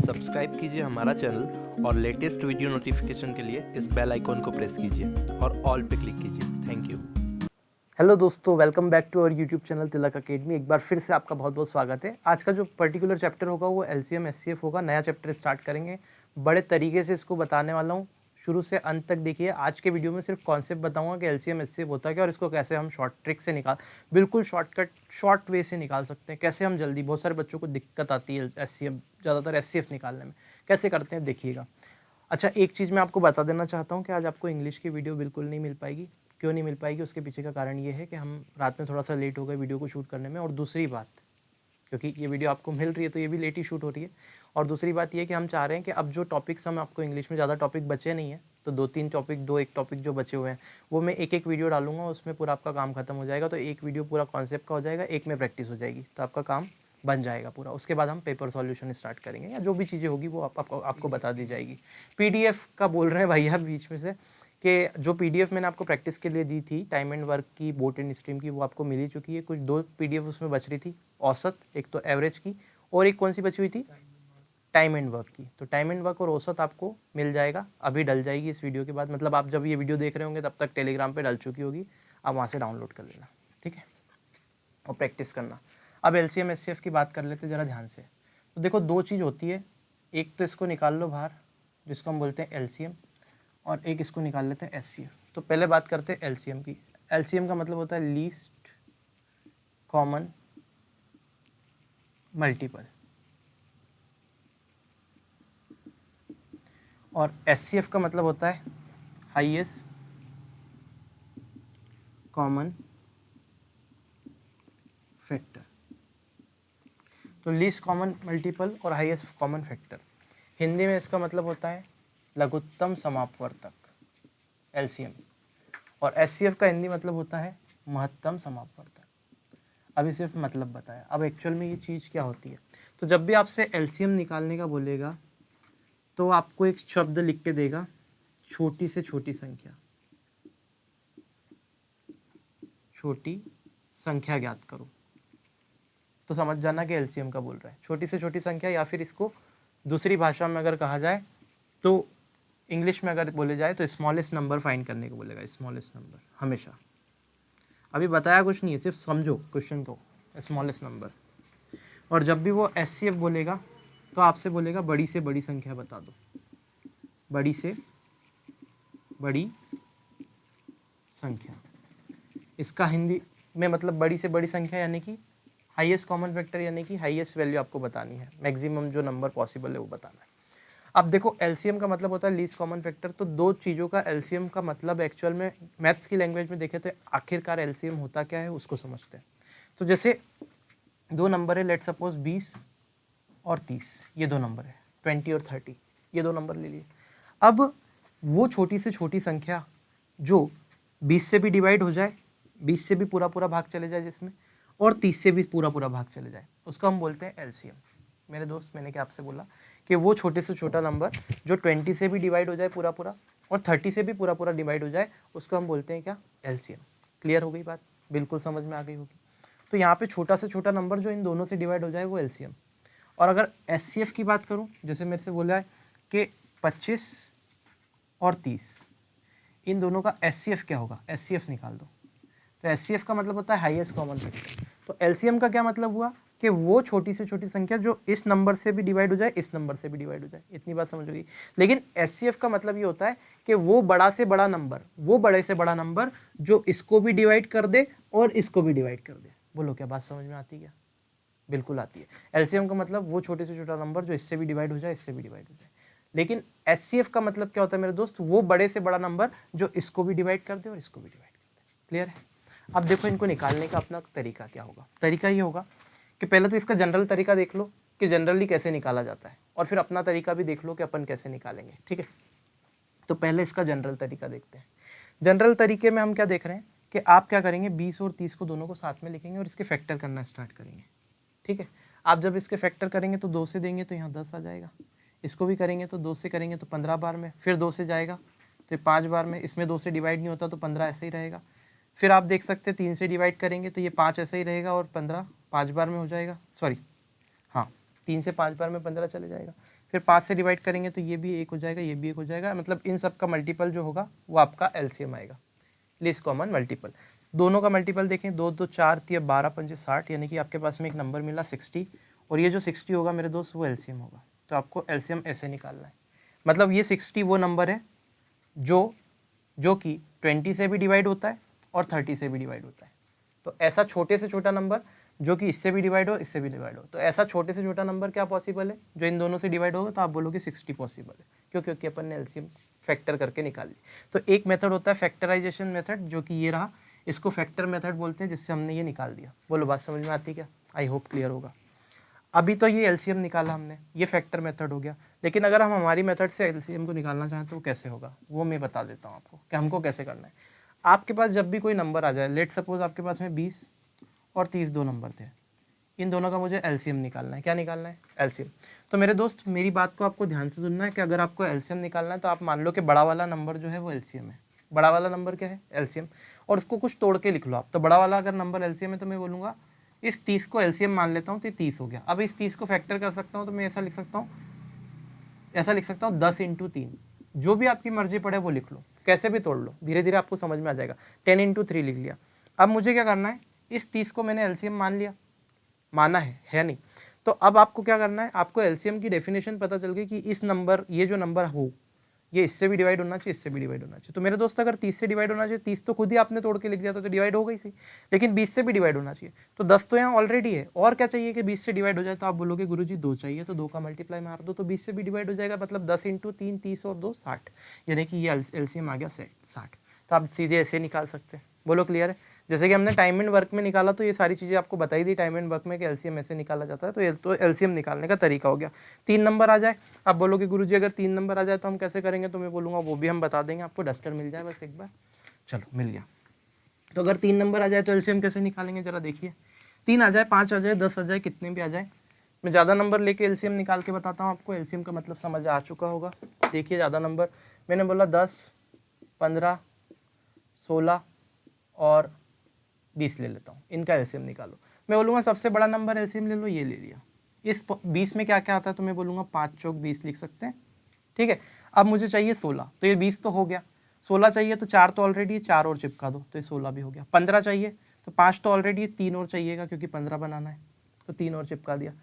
Subscribe कीजिए हमारा channel और लेटेस्ट वीडियो नोटिफिकेशन के लिए इस बेल आइकॉन को प्रेस कीजिए और ऑल पे क्लिक कीजिए। Thank you. हेलो दोस्तों, welcome back to our YouTube channel Tilak Academy. एक बार फिर से आपका बहुत बहुत स्वागत है। आज का जो पर्टिकुलर चैप्टर होगा वो एलसीएम एचसीएफ होगा। नया चैप्टर स्टार्ट करेंगे, बड़े तरीके से इसको बताने वाला हूँ, शुरू से अंत तक देखिए। आज के वीडियो में सिर्फ कॉन्सेप्ट बताऊंगा कि एलसीएम एचसीएफ होता है क्या और इसको कैसे हम शॉर्ट ट्रिक से बिल्कुल शॉर्टकट शॉर्ट वे से निकाल सकते हैं। कैसे हम जल्दी, बहुत सारे बच्चों को दिक्कत आती है एचसीएफ, ज़्यादातर एचसीएफ निकालने में, कैसे करते हैं देखिएगा। अच्छा, एक चीज़ मैं आपको बता देना चाहता हूँ कि आज आपको इंग्लिश की वीडियो बिल्कुल नहीं मिल पाएगी। क्यों नहीं मिल पाएगी, उसके पीछे का कारण ये है कि हम रात में थोड़ा सा लेट हो गए वीडियो को शूट करने में। और दूसरी बात, क्योंकि ये वीडियो आपको मिल रही है तो ये भी लेट ही शूट हो रही है। और दूसरी बात ये कि हम चाह रहे हैं कि अब जो टॉपिक्स हम आपको इंग्लिश में, ज़्यादा टॉपिक बचे नहीं है, तो एक टॉपिक जो बचे हुए हैं वो मैं एक वीडियो डालूंगा, उसमें पूरा आपका काम खत्म हो जाएगा। तो एक वीडियो पूरा कॉन्सेप्ट का हो जाएगा, एक में प्रैक्टिस हो जाएगी, तो आपका काम बन जाएगा पूरा। उसके बाद हम पेपर सॉल्यूशन स्टार्ट करेंगे, या जो भी चीज़ें होगी वो आपको बता दी जाएगी। पीडीएफ का बोल रहे हैं भैया बीच में से कि जो पीडीएफ मैंने आपको प्रैक्टिस के लिए दी थी टाइम एंड वर्क की, बोट एंड स्ट्रीम की, वो आपको मिल ही चुकी है। कुछ 2 पीडीएफ उसमें बच रही थी, औसत, एक तो एवरेज की, और एक कौन सी बची हुई थी, टाइम एंड वर्क की। तो टाइम एंड वर्क और औसत आपको मिल जाएगा, अभी डल जाएगी इस वीडियो के बाद। मतलब आप जब ये वीडियो देख रहे होंगे तब तक टेलीग्राम पे डल चुकी होगी, आप वहाँ से डाउनलोड कर लेना, ठीक है, और प्रैक्टिस करना। अब एलसीएम एचसीएफ की बात कर लेते ज़रा ध्यान से। तो देखो, 2 चीज़ होती है, एक तो इसको निकाल लो बाहर, जिसको हम बोलते हैं एलसीएम, और एक इसको निकाल लेते हैं एचसीएफ। तो पहले बात करते हैं एलसीएम की। एलसीएम का मतलब होता है लीस्ट कॉमन मल्टीपल, और एचसीएफ का मतलब होता है हाईएस्ट कॉमन फैक्टर। तो लीस्ट कॉमन मल्टीपल और हाईएस्ट कॉमन फैक्टर, हिंदी में इसका मतलब होता है लघुत्तम समापवर्तक, एलसीएम। और एचसीएफ का हिंदी मतलब होता है महत्तम समापवर्तक। अभी सिर्फ मतलब बताया, अब एक्चुअल में ये चीज़ क्या होती है। तो जब भी आपसे एलसीएम निकालने का बोलेगा तो आपको एक शब्द लिख के देगा, छोटी से छोटी संख्या, छोटी संख्या ज्ञात करो। तो समझ जाना कि एलसीएम का बोल रहा है छोटी से छोटी संख्या, या फिर इसको दूसरी भाषा में अगर कहा जाए तो, इंग्लिश में अगर बोले जाए तो स्मॉलेस्ट नंबर फाइंड करने को बोलेगा, स्मॉलेस्ट नंबर हमेशा। अभी बताया कुछ नहीं है, सिर्फ समझो क्वेश्चन को, स्मॉलेस्ट नंबर। और जब भी वो एचसीएफ बोलेगा तो आपसे बोलेगा बड़ी से बड़ी संख्या बता दो, बड़ी से बड़ी संख्या। इसका हिंदी में मतलब बड़ी से बड़ी संख्या यानी कि हाईएस्ट कॉमन फैक्टर, यानी कि हाईएस्ट वैल्यू आपको बतानी है, मैक्सिमम जो नंबर पॉसिबल है वो बताना है। अब देखो, एलसीएम का मतलब होता है लीस्ट कॉमन फैक्टर। तो 2 चीज़ों का एलसीएम का मतलब एक्चुअल में मैथ्स की लैंग्वेज में देखें तो आखिरकार एलसीएम होता क्या है उसको समझते हैं। तो जैसे 2 नंबर है, लेट सपोज 20 और 30, ये 2 नंबर है, 20 और 30, ये 2 नंबर ले लिए। अब वो छोटी से छोटी संख्या जो 20 से भी डिवाइड हो जाए, 20 से भी पूरा पूरा भाग चले जाए जिसमें, और 30 से भी पूरा पूरा भाग चले जाए, उसको हम बोलते हैं एलसीएम। मेरे दोस्त, मैंने क्या आपसे बोला कि वो छोटे से छोटा नंबर जो 20 से भी डिवाइड हो जाए पूरा पूरा, और 30 से भी पूरा पूरा डिवाइड हो जाए, उसको हम बोलते हैं क्या, एलसीएम। क्लियर हो गई बात, बिल्कुल समझ में आ गई होगी। तो यहाँ पे छोटा से छोटा नंबर जो इन दोनों से डिवाइड हो जाए वो एलसीएम। और अगर एचसीएफ की बात करूँ, जैसे मेरे से बोला है कि 25 और 30, इन दोनों का एचसीएफ क्या होगा, एचसीएफ निकाल दो। तो एचसीएफ का मतलब होता है हाईएस्ट कॉमन फैक्टर। तो एलसीएम का क्या मतलब हुआ कि वो छोटी से छोटी संख्या जो इस नंबर से भी डिवाइड हो जाए, इस नंबर से भी डिवाइड हो जाए। इतनी बात समझ गई। लेकिन एचसीएफ का मतलब ये होता है कि वो बड़ा से बड़ा नंबर, वो बड़े से बड़ा नंबर जो इसको भी डिवाइड कर दे और इसको भी डिवाइड कर दे। बोलो, क्या बात समझ में आती है क्या? बिल्कुल आती है। एलसीएम का मतलब वो छोटे से छोटा नंबर जो इससे भी डिवाइड हो जाए, इससे भी डिवाइड हो जाए। लेकिन एचसीएफ का मतलब क्या होता है मेरे दोस्त, वो बड़े से बड़ा नंबर जो इसको भी डिवाइड कर दे और इसको भी डिवाइड कर दे। क्लियर है? अब देखो, इनको निकालने का अपना तरीका क्या होगा। तरीका ये होगा कि पहले तो इसका जनरल तरीका देख लो कि जनरली कैसे निकाला जाता है, और फिर अपना तरीका भी देख लो कि अपन कैसे निकालेंगे, ठीक है। तो पहले इसका जनरल तरीका देखते हैं। जनरल तरीके में हम क्या देख रहे हैं कि आप क्या करेंगे, 20 और 30 को दोनों को साथ में लिखेंगे और इसके फैक्टर करना स्टार्ट करेंगे, ठीक है। आप जब इसके फैक्टर करेंगे तो 2 से देंगे तो यहाँ 10 आ जाएगा, इसको भी करेंगे तो 2 से करेंगे तो 15 बार में, फिर 2 से जाएगा तो 5 बार में, इसमें 2 से डिवाइड नहीं होता तो 15 ऐसे ही रहेगा। फिर आप देख सकते हैं 3 से डिवाइड करेंगे तो ये 5 ऐसे ही रहेगा, और 15 5 बार में हो जाएगा, सॉरी हाँ, 3 से 5 बार में 15 चले जाएगा। फिर 5 से डिवाइड करेंगे तो ये भी 1 हो जाएगा, ये भी 1 हो जाएगा, मतलब इन सब का मल्टीपल जो होगा वो आपका एलसीएम आएगा, लीस्ट कॉमन मल्टीपल। दोनों का मल्टीपल देखें, 2 2 4 3 12 5 60, यानी कि आपके पास में एक नंबर मिला 60, और ये जो 60 होगा मेरे दोस्त वो एलसीएम होगा। तो आपको एलसीएम ऐसे निकालना है, मतलब ये 60 वो नंबर है जो कि 20 से भी डिवाइड होता है और 30 से भी डिवाइड होता है। तो ऐसा छोटे से छोटा नंबर जो कि इससे भी डिवाइड हो, इससे भी डिवाइड हो, तो ऐसा छोटे से छोटा नंबर क्या पॉसिबल है जो इन दोनों से डिवाइड होगा, तो आप बोलोगे 60 पॉसिबल है। क्यों? क्योंकि अपन ने एलसीएम फैक्टर करके निकाल ली। तो एक मेथड होता है फैक्टराइजेशन मेथड, जो कि ये रहा, इसको फैक्टर मेथड बोलते हैं, जिससे हमने ये निकाल दिया। बोलो बात समझ में आती क्या? आई होप क्लियर होगा। अभी तो ये एलसीएम निकाला हमने, ये फैक्टर मेथड हो गया, लेकिन अगर हम हमारी मेथड से एलसीएम को निकालना चाहें तो वो कैसे होगा, वो मैं बता देता हूँ आपको कि हमको कैसे करना है। आपके पास जब भी कोई नंबर आ जाए, लेट सपोज आपके पास में 20 और 30 दो नंबर थे, इन दोनों का मुझे एलसीएम निकालना है। क्या निकालना है? एलसीएम। तो मेरे दोस्त मेरी बात को आपको ध्यान से सुनना है कि अगर आपको एलसीएम निकालना है तो आप मान लो कि बड़ा वाला नंबर जो है वो एलसीएम है। बड़ा वाला नंबर क्या है? एलसीएम। और उसको कुछ तोड़ के लिख लो आप। तो बड़ा वाला अगर नंबर एलसीएम है तो मैं बोलूँगा इस 30 को एलसीएम मान लेता हूँ तो ये 30 हो गया। अब इस 30 को फैक्टर कर सकता हूँ तो मैं ऐसा लिख सकता हूँ 10 इंटू 3। जो भी आपकी मर्जी पड़े वो लिख लो, कैसे भी तोड़ लो, धीरे धीरे आपको समझ में आ जाएगा। 10 इंटू 3 लिख लिया। अब मुझे क्या करना है, इस 30 को मैंने एलसीएम मान लिया, माना है नहीं? तो अब आपको क्या करना है, आपको एलसीएम की डेफिनेशन पता चल गई कि इस नंबर, ये जो नंबर हो, ये इससे भी डिवाइड होना चाहिए, इससे भी डिवाइड होना चाहिए। तो मेरे दोस्त अगर 30 से डिवाइड होना चाहिए, 30 तो खुद ही आपने तोड़ के लिख दिया तो डिवाइड हो गई थी, लेकिन 20 से भी डिवाइड होना चाहिए, तो 10 तो यहाँ ऑलरेडी है। और क्या चाहिए कि 20 से डिवाइड हो जाए? तो आप बोलोगे गुरुजी 2 चाहिए, तो 2 का मल्टीप्लाई मार दो तो 20 से भी डिवाइड हो जाएगा, मतलब 10 इंटू 3 30 और 2 60, यानी कि ये एलसीएम आ गया 60। तो आप सीधे ऐसे निकाल सकते हैं। बोलो क्लियर है? जैसे कि हमने टाइम एंड वर्क में निकाला तो ये सारी चीज़ें आपको बताई दी टाइम एंड वर्क में कि एलसीएम ऐसे निकाला जाता है। तो ये तो एलसीएम निकालने का तरीका हो गया। 3 नंबर आ जाए, आप बोलोगे गुरुजी अगर 3 नंबर आ जाए तो हम कैसे करेंगे? तो मैं बोलूँगा वो भी हम बता देंगे आपको, डस्टर मिल जाए बस एक बार। चलो मिल गया। तो अगर 3 नंबर आ जाए तो एलसीएम कैसे निकालेंगे जरा देखिए। 3 आ जाए, 5 आ जाए, 10 आ जाए, कितने भी आ जाए, मैं ज़्यादा नंबर लेके एलसीएम निकाल के बताता हूँ आपको। एलसीएम का मतलब समझ आ चुका होगा। देखिए ज़्यादा नंबर मैंने बोला 10, 15, 16 और 20 ले लेता हूँ, इनका एलसीएम निकालो। मैं बोलूँगा सबसे बड़ा नंबर एलसीएम ले लो, ये ले लिया। इस 20 में क्या क्या आता है तो मैं बोलूँगा 5 चौक 20 लिख सकते हैं, ठीक है। अब मुझे चाहिए 16, तो ये 20 तो हो गया। 16 चाहिए तो 4 तो ऑलरेडी है, 4 और चिपका दो तो ये 16 भी हो गया। 15 चाहिए तो 5 तो ऑलरेडी है, 3 और चाहिएगा क्योंकि 15 बनाना है, तो 3 और चिपका दिया।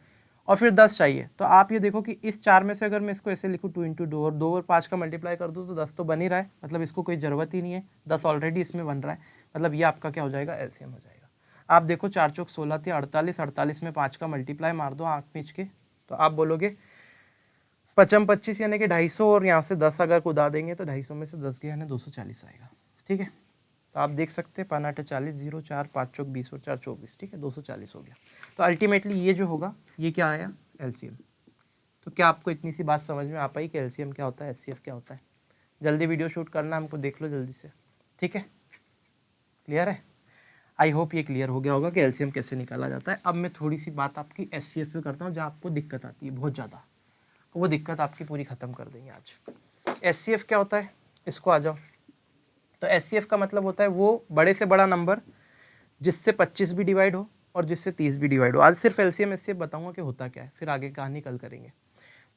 और फिर 10 चाहिए, तो आप ये देखो कि इस 4 में से अगर मैं इसको ऐसे लिखूँ 2 इंटू 2 और 2 और 5 का मल्टीप्लाई कर दूँ तो 10 तो बन ही रहा है, मतलब इसको कोई ज़रूरत ही नहीं है, 10 ऑलरेडी इसमें बन रहा है, मतलब ये आपका क्या हो जाएगा? एलसीएम हो जाएगा। आप देखो 4 चौक 16 थे 48, 48 में 5 का मल्टीप्लाई मार दो आँख मीच के, तो आप बोलोगे 55 25 यानी कि 250, और यहाँ से 10 अगर कुदा देंगे तो 250 में से 10 गया यानी 240 आएगा, ठीक है। तो आप देख सकते हैं 5 8 40, 0 4 5 चौक 20 और 4 24, ठीक है, 240 हो गया। तो अल्टीमेटली ये जो होगा ये क्या आया? एलसीएम। तो क्या आपको इतनी सी बात समझ में आ पाई कि एलसीएम क्या होता है, एचसीएफ क्या होता है? जल्दी वीडियो शूट करना, हमको देख लो जल्दी से, ठीक है। क्लियर है? आई होप ये क्लियर हो गया होगा कि एलसीएम कैसे निकाला जाता है। अब मैं थोड़ी सी बात आपकी एचसीएफ पे करता हूँ जहाँ आपको दिक्कत आती है बहुत ज़्यादा, वो दिक्कत आपकी पूरी ख़त्म कर देंगे आज। एचसीएफ क्या होता है, इसको आ जाओ। तो एचसीएफ का मतलब होता है वो बड़े से बड़ा नंबर जिससे 25 भी डिवाइड हो और जिससे 30 भी डिवाइड हो। आज सिर्फ एलसीएम एचसीएफ बताऊंगा कि होता क्या है, फिर आगे कहानी कल करेंगे।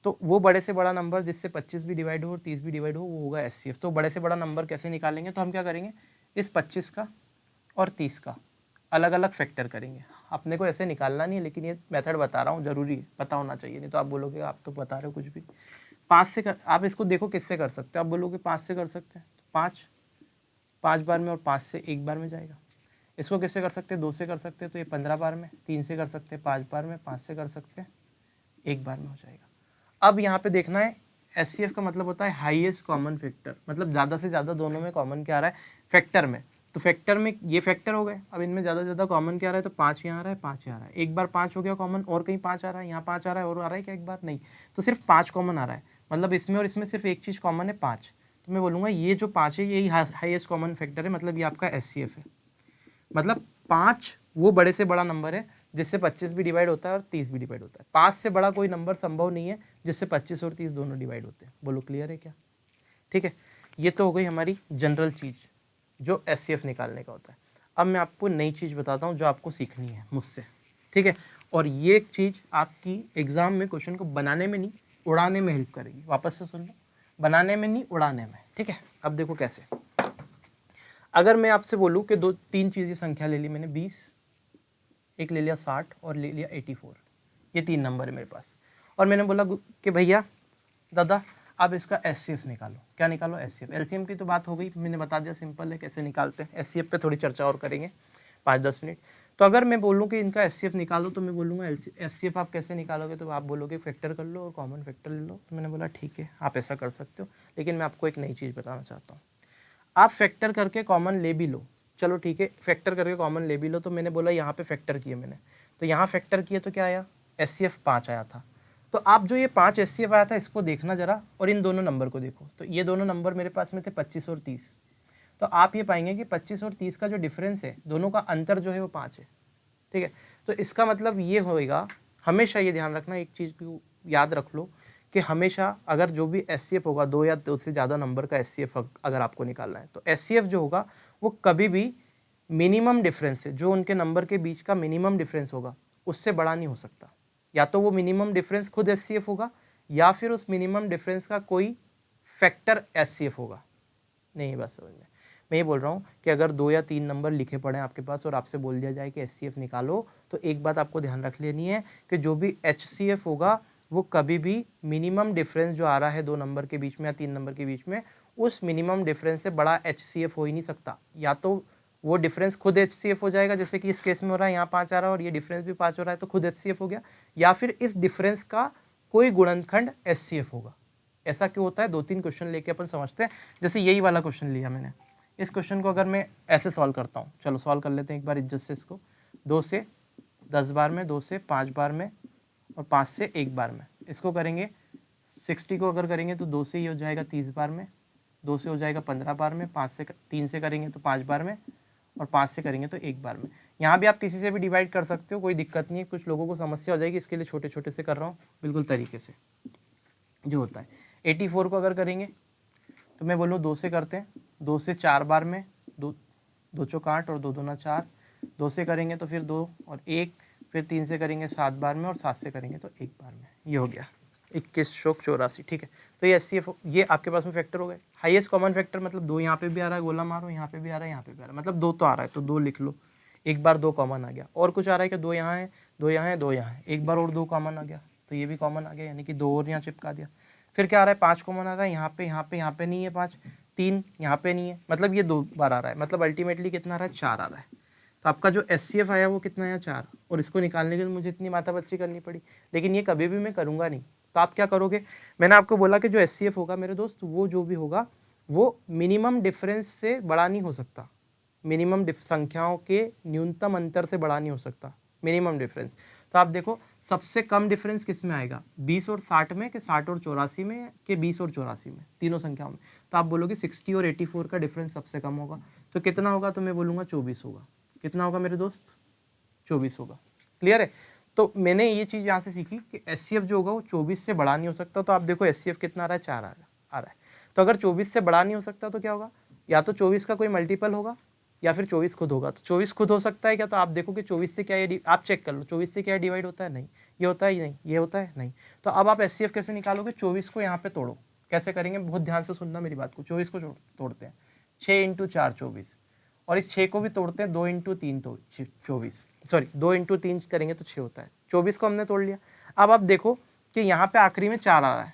तो वो बड़े से बड़ा नंबर जिससे 25 भी डिवाइड हो और 30 भी डिवाइड हो वो होगा एचसीएफ। तो बड़े से बड़ा नंबर कैसे निकालेंगे? तो हम क्या करेंगे, इस 25 का और 30 का अलग अलग फैक्टर करेंगे। अपने को ऐसे निकालना नहीं है, लेकिन ये मेथड बता रहा हूँ, जरूरी है, पता होना चाहिए, नहीं तो आप बोलोगे आप तो बता रहे हो कुछ भी। 5 से आप इसको देखो किससे कर सकते हो, आप बोलोगे 5 से कर सकते हैं, तो 5 बार में और 5 से 1 बार में जाएगा। इसको किससे कर सकते हैं? 2 से कर सकते हैं तो ये 15 बार में, 3 से कर सकते हैं 5 बार में, 5 से कर सकते हैं 1 बार में हो जाएगा। अब यहाँ पे देखना है एचसीएफ का मतलब होता है हाईएस्ट कॉमन फैक्टर, मतलब ज़्यादा से ज़्यादा दोनों में कॉमन क्या आ रहा है फैक्टर में। तो फैक्टर में ये फैक्टर हो गए, अब इनमें ज़्यादा से ज़्यादा कॉमन क्या आ रहा है? तो 5 यहाँ आ रहा है, 5 यहाँ आ रहा है, एक बार 5 हो गया कॉमन, और कहीं 5 आ रहा है, यहाँ 5 आ रहा है और आ रहा है क्या एक बार? नहीं, तो सिर्फ 5 कॉमन आ रहा है, मतलब इसमें और इसमें सिर्फ एक चीज़ कॉमन है 5। तो मैं बोलूँगा ये जो 5 है यही हाईएस्ट कॉमन फैक्टर है, मतलब ये आपका एचसीएफ है। मतलब 5 वो बड़े से बड़ा नंबर है जिससे 25 भी डिवाइड होता है और 30 भी डिवाइड होता है। 5 से बड़ा कोई नंबर संभव नहीं है जिससे 25 और 30 दोनों डिवाइड होते हैं। बोलो क्लियर है क्या? ठीक है, ये तो हो गई हमारी जनरल चीज़ जो एचसीएफ निकालने का होता है। अब मैं आपको नई चीज़ बताता हूँ जो आपको सीखनी है मुझसे, ठीक है। और ये चीज़ आपकी एग्ज़ाम में क्वेश्चन को बनाने में नहीं, उड़ाने में हेल्प करेगी। वापस से सुन लो, बनाने में नहीं, उड़ाने में, ठीक है। अब देखो कैसे, अगर मैं आपसे बोलूँ कि दो तीन चीज़ें संख्या ले ली मैंने, 20, एक ले लिया 60 और ले लिया 84, ये 3 नंबर है मेरे पास, और मैंने बोला कि भैया दादा आप इसका एचसीएफ निकालो। क्या निकालो? एचसीएफ। एलसीएम की तो बात हो गई, मैंने बता दिया सिंपल है कैसे निकालते हैं। एचसीएफ पे थोड़ी चर्चा और करेंगे 5-10 मिनट। तो अगर मैं बोलूँ कि इनका एचसीएफ निकालो तो मैं बोलूँगा एचसीएफ आप कैसे निकालोगे, तो आप बोलोगे फैक्टर कर लो और कॉमन फैक्टर ले लो। तो मैंने बोला ठीक है आप ऐसा कर सकते हो, लेकिन मैं आपको एक नई चीज़ बताना चाहता हूँ। आप फैक्टर करके कॉमन ले भी लो, चलो ठीक है, फैक्टर करके कॉमन ले भी लो। तो मैंने बोला यहाँ पे फैक्टर किए मैंने, तो यहाँ फैक्टर किए तो क्या आया? एचसीएफ 5 आया था। तो आप जो ये 5 एचसीएफ आया था इसको देखना जरा, और इन दोनों नंबर को देखो। तो ये दोनों नंबर मेरे पास में थे 25 और 30। तो आप ये पाएंगे कि 25 और 30 का जो डिफरेंस है, दोनों का अंतर जो है वो 5 है, ठीक है। तो इसका मतलब ये होएगा, हमेशा ये ध्यान रखना, एक चीज़ को याद रख लो कि हमेशा अगर जो भी एचसीएफ होगा, 2 या 2 से ज़्यादा नंबर का एचसीएफ अगर आपको निकालना है, तो एचसीएफ जो होगा वो कभी भी मिनिमम डिफरेंस है, जो उनके नंबर के बीच का मिनिमम डिफरेंस होगा उससे बड़ा नहीं हो सकता। या तो वो मिनिमम डिफरेंस खुद एचसीएफ होगा, या फिर उस मिनिमम डिफरेंस का कोई फैक्टर एचसीएफ होगा। नहीं, बस समझ में, मैं ये बोल रहा हूँ कि अगर 2 या 3 नंबर लिखे पड़े हैं आपके पास और आपसे बोल दिया जाए कि एचसीएफ निकालो, तो एक बात आपको ध्यान रख लेनी है कि जो भी एचसीएफ होगा वो कभी भी मिनिमम डिफरेंस जो आ रहा है 2 नंबर के बीच में या 3 नंबर के बीच में, उस मिनिमम डिफरेंस से बड़ा एचसीएफ हो ही नहीं सकता। या तो वो डिफरेंस खुद एचसीएफ हो जाएगा, जैसे कि इस केस में हो रहा है, यहाँ 5 आ रहा है और ये डिफरेंस भी 5 हो रहा है, तो खुद एचसीएफ हो गया, या फिर इस डिफरेंस का कोई गुणनखंड एचसीएफ होगा। ऐसा क्यों होता है? 2-3 क्वेश्चन लेके अपन समझते हैं। जैसे यही वाला क्वेश्चन लिया मैंने, इस क्वेश्चन को अगर मैं ऐसे सॉल्व करता हूँ, चलो सॉल्व कर लेते हैं एक बार इज्जत से इसको। 2 से 10 बार में, 2 से 5 बार में और 5 से 1 बार में। इसको करेंगे 60 को अगर करेंगे तो 2 से ही हो जाएगा 30 बार में, 2 से हो जाएगा 15 बार में, 3 से करेंगे तो 5 बार में, और 5 से करेंगे तो 1 बार में। यहाँ भी आप किसी से भी डिवाइड कर सकते हो, कोई दिक्कत नहीं है। कुछ लोगों को समस्या हो जाएगी, इसके लिए छोटे छोटे से कर रहा हूँ बिल्कुल तरीके से जो होता है। 84 को अगर करेंगे तो मैं बोलूँ 2 से करते हैं, 2 से 4 बार में, 2 चौक 8 और 2 दूना 4, 2 से करेंगे तो फिर 2 और 1, फिर 3 से करेंगे 7 बार में और 7 से करेंगे तो 1 बार में। ये हो गया 21 चौक 84, ठीक है। तो ये एचसीएफ, ये आपके पास में फैक्टर हो गए। हाईएस्ट कॉमन फैक्टर मतलब 2 यहाँ पे भी आ रहा है, गोला मारो, यहाँ पे भी आ रहा है, यहाँ पे भी आ रहा है, मतलब 2 तो आ रहा है तो 2 लिख लो। एक बार 2 कॉमन आ गया। और कुछ आ रहा है कि 2 यहाँ है, 2 यहाँ है, 2 यहाँ है, एक बार और 2 कॉमन आ गया तो ये भी कॉमन आ गया, यानी कि 2 और यहाँ चिपका दिया। फिर क्या आ रहा है? 5 कॉमन आ रहा है, यहाँ पे यहाँ पे यहाँ पे नहीं है 5, 3 यहाँ पे नहीं है, मतलब ये 2 बार आ रहा है, मतलब अल्टीमेटली कितना आ रहा है? 4 आ रहा है। तो आपका जो एचसीएफ आया वो कितना आया? 4। और इसको निकालने के लिए मुझे इतनी माथापच्ची करनी पड़ी, लेकिन ये कभी भी मैं करूँगा नहीं। तो आप क्या करोगे? मैंने आपको बोला कि जो एचसीएफ होगा मेरे दोस्त, वो जो भी होगा वो मिनिमम डिफरेंस से बड़ा नहीं हो सकता, मिनिमम संख्याओं के न्यूनतम अंतर से बड़ा नहीं हो सकता मिनिमम डिफरेंस। तो आप देखो सबसे कम डिफरेंस किस में आएगा? 20 और 60 में, कि 60 और 84 में, कि 20 और 84 में, तीनों संख्याओं में। तो आप बोलोगे 60 और 84 का डिफरेंस सबसे कम होगा, तो कितना होगा? तो मैं बोलूँगा 24 होगा। कितना होगा मेरे दोस्त? 24 होगा। क्लियर है? तो मैंने ये चीज़ यहाँ से सीखी कि एचसीएफ जो होगा वो 24 से बड़ा नहीं हो सकता। तो आप देखो एचसीएफ कितना आ रहा है? 4 आ रहा है। तो अगर 24 से बड़ा नहीं हो सकता तो क्या होगा? या तो 24 का कोई मल्टीपल होगा या फिर 24 खुद होगा। तो 24 खुद हो सकता है क्या? तो आप देखो कि 24 से क्या ये, आप चेक कर लो, 24 से क्या डिवाइड होता है? नहीं। ये होता है? नहीं। ये होता है? नहीं। तो अब आप एचसीएफ कैसे निकालोगे? 24 को यहाँ पे तोड़ो। कैसे करेंगे? बहुत ध्यान से सुनना मेरी बात को। 24 को तोड़ते हैं 6 × 4 24, और इस 6 को भी तोड़ते हैं 2 × 3 तो 24, सॉरी 2 × 3 करेंगे तो 6 होता है। 24 को हमने तोड़ लिया। अब आप देखो कि यहाँ पे आखिरी में 4 आ रहा है,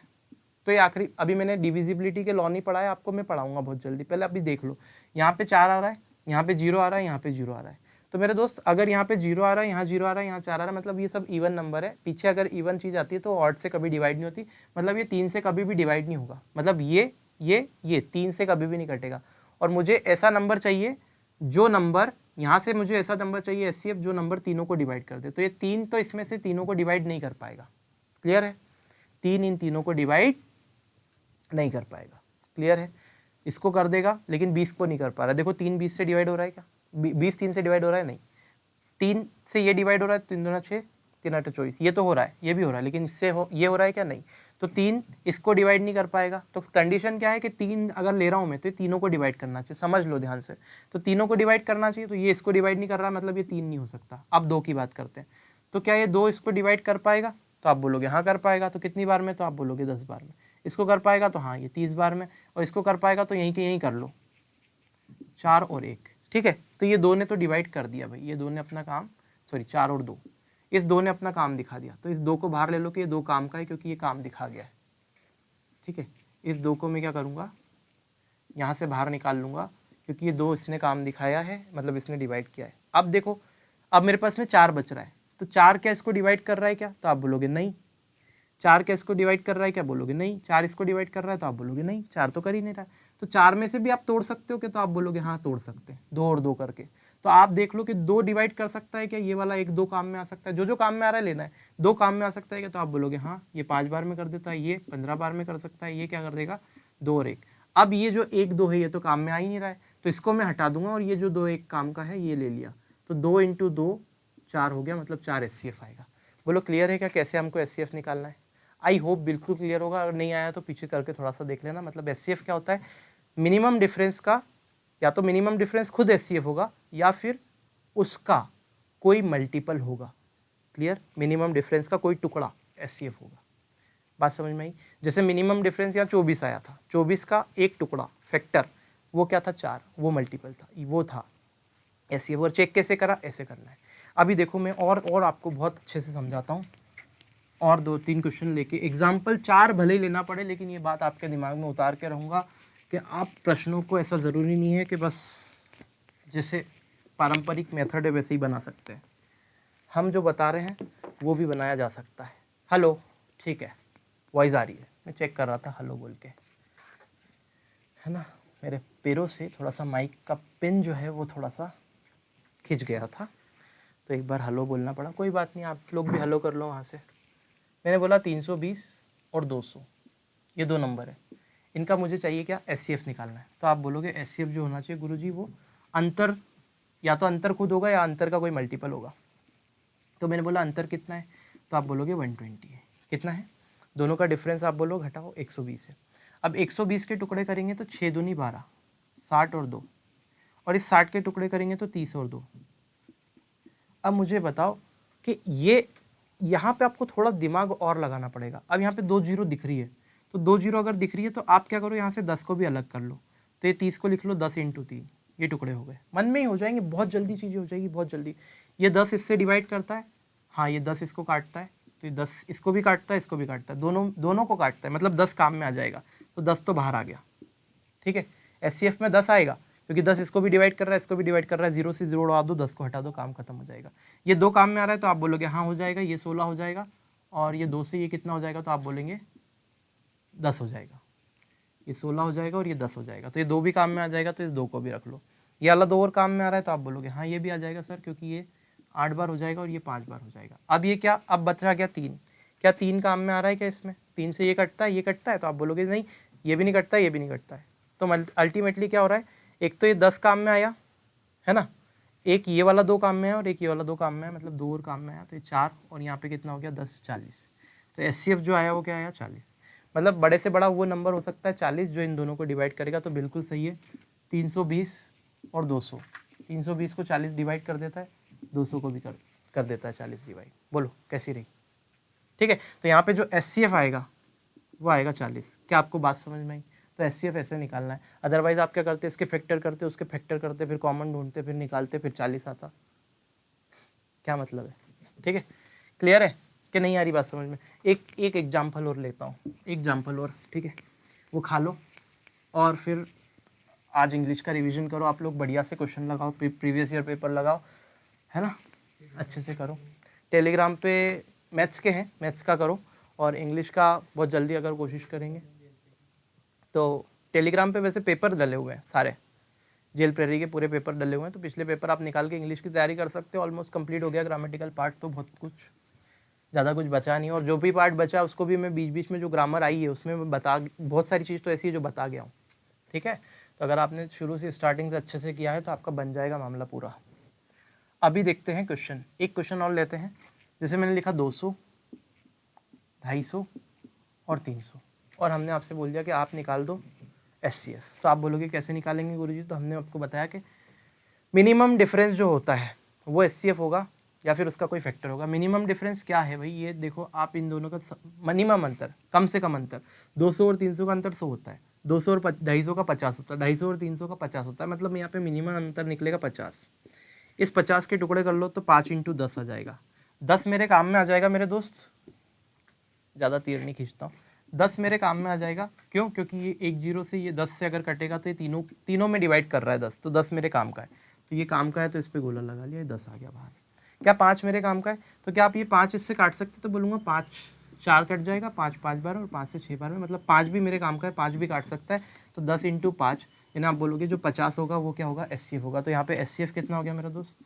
तो ये आखिरी, अभी मैंने डिविजिबिलिटी के लॉ नहीं पढ़ा है आपको, मैं पढ़ाऊंगा बहुत जल्दी, पहले अभी देख लो। यहाँ पे 4 आ रहा है, यहाँ पे 0 आ रहा है, यहाँ पे 0 आ रहा है। तो मेरे दोस्त अगर यहाँ पे 0 आ रहा है, यहाँ 0 आ रहा है, यहाँ 4 आ रहा है, मतलब ये सब इवन नंबर है। पीछे अगर इवन चीज़ आती है तो ऑड से कभी डिवाइड नहीं होती, मतलब ये 3 से कभी भी डिवाइड नहीं होगा, मतलब ये 3 से कभी भी नहीं कटेगा। और मुझे ऐसा नंबर चाहिए, जो नंबर यहाँ से मुझे ऐसा नंबर चाहिए एचसीएफ जो नंबर तीनों को डिवाइड कर दे। तो ये 3 तो इसमें से तीनों को डिवाइड नहीं कर पाएगा। क्लियर है? 3 इन तीनों को डिवाइड नहीं कर पाएगा। क्लियर है? इसको कर देगा लेकिन 20 को नहीं कर पा रहा। देखो 3 20 से डिवाइड हो रहा है क्या? 20 3 से डिवाइड हो रहा है? नहीं। 3 से ये डिवाइड हो रहा है, 3 दूना 6, 3 8 24, ये तो हो रहा है, ये भी हो रहा है, लेकिन इससे ये हो रहा है क्या? नहीं। तो 3 इसको डिवाइड नहीं कर पाएगा। तो कंडीशन क्या है कि 3 अगर ले रहा हूँ मैं तो ये तीनों को डिवाइड करना चाहिए। समझ लो ध्यान से, तो तीनों को डिवाइड करना चाहिए। तो ये इसको डिवाइड नहीं कर रहा, मतलब ये 3 नहीं हो सकता। अब 2 की बात करते हैं, तो क्या ये 2 इसको डिवाइड कर पाएगा? तो आप बोलोगे हाँ कर पाएगा। तो कितनी बार में? तो आप बोलोगे 10 बार में। इसको कर पाएगा तो हाँ ये 30 बार में, और इसको कर पाएगा तो यहीं के यहीं कर लो, 4 और 1। ठीक है, तो ये दो ने तो डिवाइड कर दिया भाई, ये दो ने अपना काम, सॉरी 4 और 2, इस दो ने अपना काम दिखा दिया। तो इस दो को बाहर ले लो कि ये दो काम का है, क्योंकि ये काम दिखा गया है। ठीक है, इस दो को मैं क्या करूँगा, यहाँ से बाहर निकाल लूँगा, क्योंकि ये दो इसने काम दिखाया है, मतलब इसने डिवाइड किया है। अब देखो, अब मेरे पास में 4 बच रहा है, तो 4 क्या इसको डिवाइड कर रहा है क्या? तो आप बोलोगे नहीं। 4 क्या इसको डिवाइड कर रहा है क्या? बोलोगे नहीं। 4 इसको डिवाइड कर रहा है तो आप बोलोगे नहीं, 4 तो कर ही नहीं रहा है। तो 4 में से भी आप तोड़ सकते हो क्या? तो आप बोलोगे हाँ तोड़ सकते हैं, 2 और 2 करके। तो आप देख लो कि 2 डिवाइड कर सकता है क्या? ये वाला 1 2 काम में आ सकता है, जो जो काम में आ रहा है लेना है। 2 काम में आ सकता है क्या? तो आप बोलोगे हाँ, ये 5 बार में कर देता है, ये 15 बार में कर सकता है, ये क्या कर देगा, 2 और 1। अब ये जो 1 2 है ये तो काम में आ ही नहीं रहा है, तो इसको मैं हटा दूंगा, और ये जो 2 1 काम का है ये ले लिया। तो 2 × 2 4 हो गया, मतलब 4 HCF आएगा। बोलो क्लियर है क्या कैसे हमको HCF निकालना है? आई होप बिल्कुल क्लियर होगा। अगर नहीं आया तो पीछे करके थोड़ा सा देख लेना। मतलब HCF क्या होता है? मिनिमम डिफरेंस का, या तो मिनिमम डिफरेंस खुद HCF होगा, या फिर उसका कोई मल्टीपल होगा। क्लियर? मिनिमम डिफरेंस का कोई टुकड़ा HCF होगा। बात समझ में आई? जैसे मिनिमम डिफरेंस यहाँ 24 आया था, 24 का एक टुकड़ा फैक्टर, वो क्या था, 4, वो मल्टीपल था, वो था HCF। और चेक कैसे करा? ऐसे करना है। अभी देखो मैं और आपको बहुत अच्छे से समझाता हूँ, और 2-3 क्वेश्चन लेके, एग्जाम्पल 4 भले ही लेना पड़े, लेकिन ये बात आपके दिमाग में उतार के रहूँगा कि आप प्रश्नों को, ऐसा ज़रूरी नहीं है कि बस जैसे पारंपरिक मेथड है वैसे ही बना सकते हैं। हम जो बता रहे हैं वो भी बनाया जा सकता है। हेलो, ठीक है, वॉइस आ रही है, मैं चेक कर रहा था हेलो बोल के, है ना। मेरे पैरों से थोड़ा सा माइक का पिन जो है वो थोड़ा सा खिंच गया था, तो एक बार हेलो बोलना पड़ा। कोई बात नहीं, आप लोग भी हेलो कर लो वहाँ से। मैंने बोला 320 और 200, ये 2 नंबर है, इनका मुझे चाहिए क्या, HCF निकालना है। तो आप बोलोगे HCF जो होना चाहिए गुरुजी वो अंतर, या तो अंतर खुद होगा या अंतर का कोई मल्टीपल होगा। तो मैंने बोला अंतर कितना है? तो आप बोलोगे 120 है। कितना है? दोनों का डिफरेंस आप बोलो घटाओ, 120 है। अब 120 के टुकड़े करेंगे तो 6 दूनी 12, 60 और 2, और इस 60 के टुकड़े करेंगे तो 30 और 2। अब मुझे बताओ कि ये यहाँ पे आपको थोड़ा दिमाग और लगाना पड़ेगा। अब यहाँ पे 2 जीरो दिख रही है, तो 2 जीरो अगर दिख रही है तो आप क्या करो, यहाँ से 10 को भी अलग कर लो। तो ये 30 को लिख लो 10 × 3, ये टुकड़े हो गए, मन में ही हो जाएंगे, बहुत जल्दी चीज़ें हो जाएगी, बहुत जल्दी। ये 10 इससे डिवाइड करता है, हाँ ये 10 इसको काटता है, तो ये 10 इसको भी काटता है, इसको भी काटता है, दोनों को काटता है, मतलब 10 काम में आ जाएगा। तो 10 तो बाहर आ गया। ठीक है, HCF में 10 आएगा, क्योंकि 10 इसको भी डिवाइड कर रहा है, इसको भी डिवाइड कर रहा है, 0 से 0 उड़ा दो, 10 को हटा दो, काम खत्म हो जाएगा। ये 2 काम में आ रहा है तो आप बोलोगे हाँ हो जाएगा, ये 16 हो जाएगा, और ये 2 से ये कितना हो जाएगा, तो आप बोलेंगे 10 हो जाएगा। ये 16 हो जाएगा और ये 10 हो जाएगा, तो ये 2 भी काम में आ जाएगा, तो इस 2 को भी रख लो। ये वाला 2 और काम में आ रहा है तो आप बोलोगे हाँ ये भी आ जाएगा सर, क्योंकि ये 8 बार हो जाएगा और ये 5 बार हो जाएगा। अब ये क्या, अब बचा गया 3, क्या 3 काम में आ रहा है क्या इसमें? 3 से ये कटता है, ये कटता है, तो आप बोलोगे नहीं ये भी नहीं कटता है, ये भी नहीं कटता है। तो अल्टीमेटली क्या हो रहा है, एक तो ये 10 काम में आया है ना, एक ये वाला 2 काम में है और एक ये वाला 2 काम में है, मतलब 2 और काम में आया, तो ये 4, और यहाँ पे कितना हो गया 10 40। तो HCF जो आया वो क्या आया 40। मतलब बड़े से बड़ा वो नंबर हो सकता है 40 जो इन दोनों को डिवाइड करेगा। तो बिल्कुल सही है, 320 और 200, 320 को 40 डिवाइड कर देता है, 200 को भी कर देता है 40 डिवाइड। बोलो कैसी रही? ठीक है, तो यहाँ पे जो HCF आएगा वो आएगा 40। क्या आपको बात समझ में आई? तो HCF ऐसे निकालना है। अदरवाइज आप क्या करते, इसके फैक्टर करते, उसके फैक्टर करते, फिर कॉमन ढूंढते, फिर निकालते, फिर 40 आता। क्या मतलब है? ठीक है, क्लियर है कि नहीं आ रही बात समझ में? एक एग्जाम्पल और लेता हूँ, एग्जाम्पल और, ठीक है, वो खा लो, और फिर आज इंग्लिश का रिवीजन करो आप लोग, बढ़िया से क्वेश्चन लगाओ, प्रीवियस ईयर पेपर लगाओ, है ना, अच्छे से करो। टेलीग्राम पे मैथ्स के हैं, मैथ्स का करो, और इंग्लिश का बहुत जल्दी अगर कोशिश करेंगे तो टेलीग्राम पे वैसे पेपर डले हुए हैं सारे, जेल प्रेरी के पूरे पेपर डले हुए हैं, तो पिछले पेपर आप निकाल के इंग्लिश की तैयारी कर सकते हो। ऑलमोस्ट कंप्लीट हो गया ग्रामेटिकल पार्ट, तो बहुत कुछ ज़्यादा कुछ बचा नहीं, और जो भी पार्ट बचा उसको भी मैं बीच बीच में जो ग्रामर आई है उसमें मैं बहुत सारी चीज़ तो ऐसी है जो बता गया हूँ। ठीक है, तो अगर आपने शुरू से स्टार्टिंग से अच्छे से किया है तो आपका बन जाएगा मामला पूरा। अभी देखते हैं क्वेश्चन, एक क्वेश्चन और लेते हैं। जैसे मैंने लिखा 200, 250 और 300, और हमने आपसे बोल दिया कि आप निकाल दो HCF। तो आप बोलोगे कैसे निकालेंगे गुरुजी? तो हमने आपको बताया कि मिनिमम डिफरेंस जो होता है वो HCF होगा, या फिर उसका कोई फैक्टर होगा। मिनिमम डिफरेंस क्या है भाई, ये देखो आप इन दोनों का मिनिमम अंतर, कम से कम अंतर 200 और 300 का अंतर 100 होता है, 200 और 250 का 50 होता है, 250 और 300 का 50 होता है, मतलब यहाँ पे मिनिमम अंतर निकलेगा 50। इस 50 के टुकड़े कर लो तो 5 × 10 आ जाएगा। 10 मेरे काम में आ जाएगा मेरे दोस्त, ज़्यादा तीर नहीं खींचता हूँ, 10 मेरे काम में आ जाएगा। क्यों? क्योंकि ये 1 0 से ये 10 से अगर कटेगा तो ये तीनों में डिवाइड कर रहा है 10, तो 10 मेरे काम का है, तो ये काम का है तो इस पर गोला लगा लिया, 10 आ गया बाहर। क्या 5 मेरे काम का है? तो क्या आप ये 5 इससे काट सकते? तो बोलूँगा 5 4 कट जाएगा, 5 5 बार और 5 से 6 बार में, मतलब 5 भी मेरे काम का है, 5 भी काट सकता है। तो 10 × 5 यानी आप बोलोगे जो 50 होगा वो क्या होगा, SCF होगा। तो यहाँ पे SCF कितना हो गया मेरा दोस्त?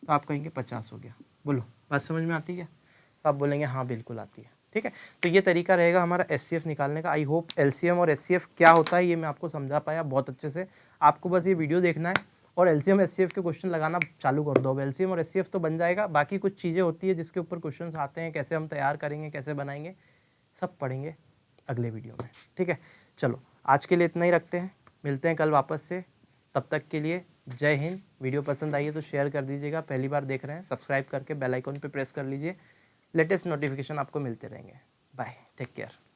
तो आप कहेंगे 50 हो गया। बोलो बात समझ में आती है? तो आप बोलेंगे हाँ बिल्कुल आती है। ठीक है, तो ये तरीका रहेगा हमारा SCF निकालने का। आई होप LCM और SCF क्या होता है ये मैं आपको समझा पाया बहुत अच्छे से। आपको बस ये वीडियो देखना है और LCM SCF के क्वेश्चन लगाना चालू कर दो। अब LCM और SCF तो बन जाएगा, बाकी कुछ चीज़ें होती है जिसके ऊपर क्वेश्चंस आते हैं, कैसे हम तैयार करेंगे, कैसे बनाएंगे, सब पढ़ेंगे अगले वीडियो में। ठीक है, चलो आज के लिए इतना ही रखते हैं, मिलते हैं कल वापस से। तब तक के लिए जय हिंद। वीडियो पसंद आई है तो शेयर कर दीजिएगा, पहली बार देख रहे हैं सब्सक्राइब करके बेल आइकन पे प्रेस कर लीजिए, लेटेस्ट नोटिफिकेशन आपको मिलते रहेंगे। Bye, take care.